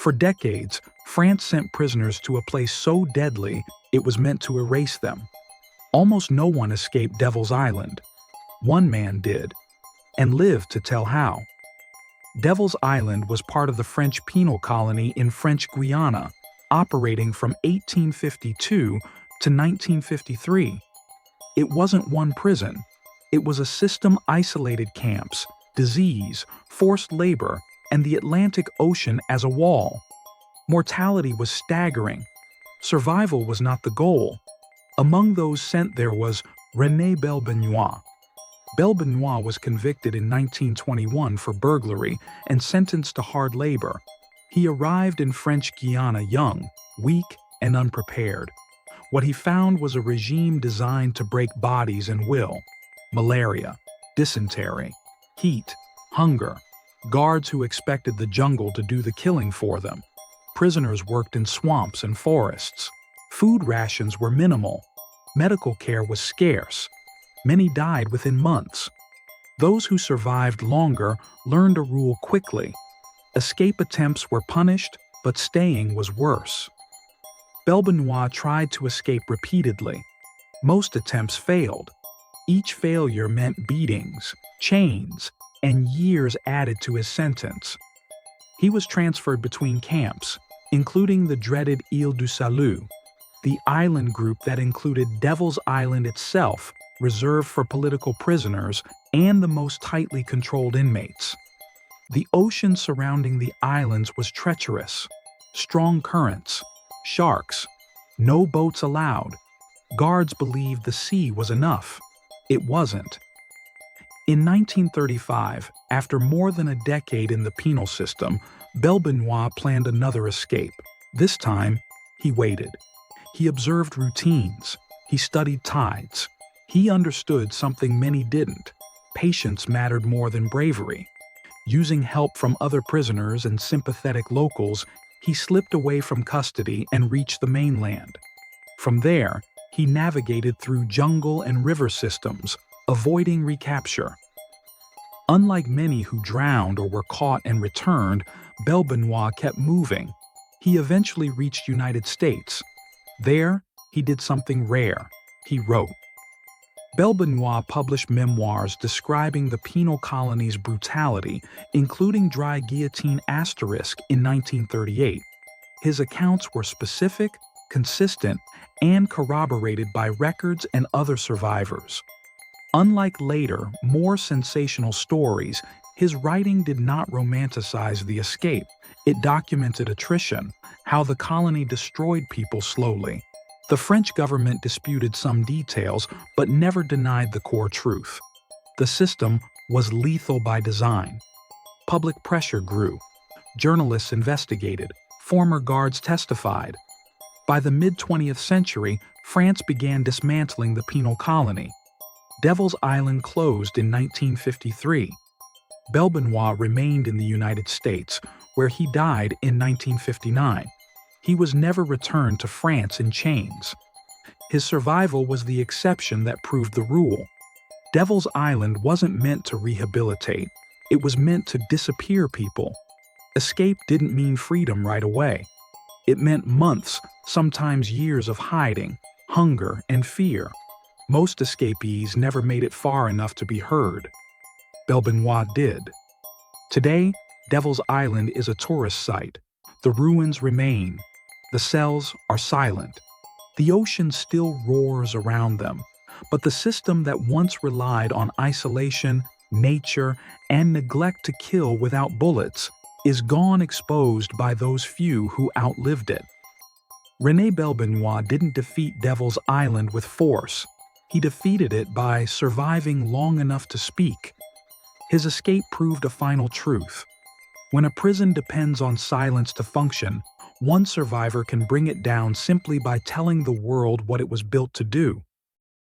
For decades, France sent prisoners to a place so deadly it was meant to erase them. Almost no one escaped Devil's Island. One man did, and lived to tell how. Devil's Island was part of the French penal colony in French Guiana, operating from 1852 to 1953. It wasn't one prison. It was a system isolated camps, disease, forced labor, and the Atlantic Ocean as a wall. Mortality was staggering. Survival was not the goal. Among those sent there was René Belbenoît. Belbenoît was convicted in 1921 for burglary and sentenced to hard labor. He arrived in French Guiana young, weak, and unprepared. What he found was a regime designed to break bodies and will. Malaria, dysentery, heat, hunger, guards who expected the jungle to do the killing for them. Prisoners worked in swamps and forests. Food rations were minimal. Medical care was scarce. Many died within months. Those who survived longer learned a rule quickly. Escape attempts were punished, but staying was worse. Belbenoît tried to escape repeatedly. Most attempts failed. Each failure meant beatings, chains, and years added to his sentence. He was transferred between camps, including the dreaded Ile du Salut, the island group that included Devil's Island itself, reserved for political prisoners and the most tightly controlled inmates. The ocean surrounding the islands was treacherous. Strong currents, sharks, no boats allowed. Guards believed the sea was enough. It wasn't. In 1935, after more than a decade in the penal system, Belbenoît planned another escape. This time, he waited. He observed routines. He studied tides. He understood something many didn't. Patience mattered more than bravery. Using help from other prisoners and sympathetic locals, he slipped away from custody and reached the mainland. From there, he navigated through jungle and river systems, avoiding recapture. Unlike many who drowned or were caught and returned, Belbenoît kept moving. He eventually reached United States. There, he did something rare. He wrote. Belbenoît published memoirs describing the penal colony's brutality, including Dry Guillotine Asterisk in 1938. His accounts were specific, consistent, and corroborated by records and other survivors. Unlike later, more sensational stories, his writing did not romanticize the escape. It documented attrition, how the colony destroyed people slowly. The French government disputed some details, but never denied the core truth. The system was lethal by design. Public pressure grew. Journalists investigated. Former guards testified. By the mid-20th century, France began dismantling the penal colony. Devil's Island closed in 1953. Belbenoît remained in the United States, where he died in 1959. He was never returned to France in chains. His survival was the exception that proved the rule. Devil's Island wasn't meant to rehabilitate. It was meant to disappear people. Escape didn't mean freedom right away. It meant months, sometimes years of hiding, hunger, and fear. Most escapees never made it far enough to be heard. Belbenoît did. Today, Devil's Island is a tourist site. The ruins remain. The cells are silent. The ocean still roars around them, but the system that once relied on isolation, nature, and neglect to kill without bullets is gone, exposed by those few who outlived it. René Belbenoît didn't defeat Devil's Island with force. He defeated it by surviving long enough to speak. His escape proved a final truth. When a prison depends on silence to function, one survivor can bring it down simply by telling the world what it was built to do.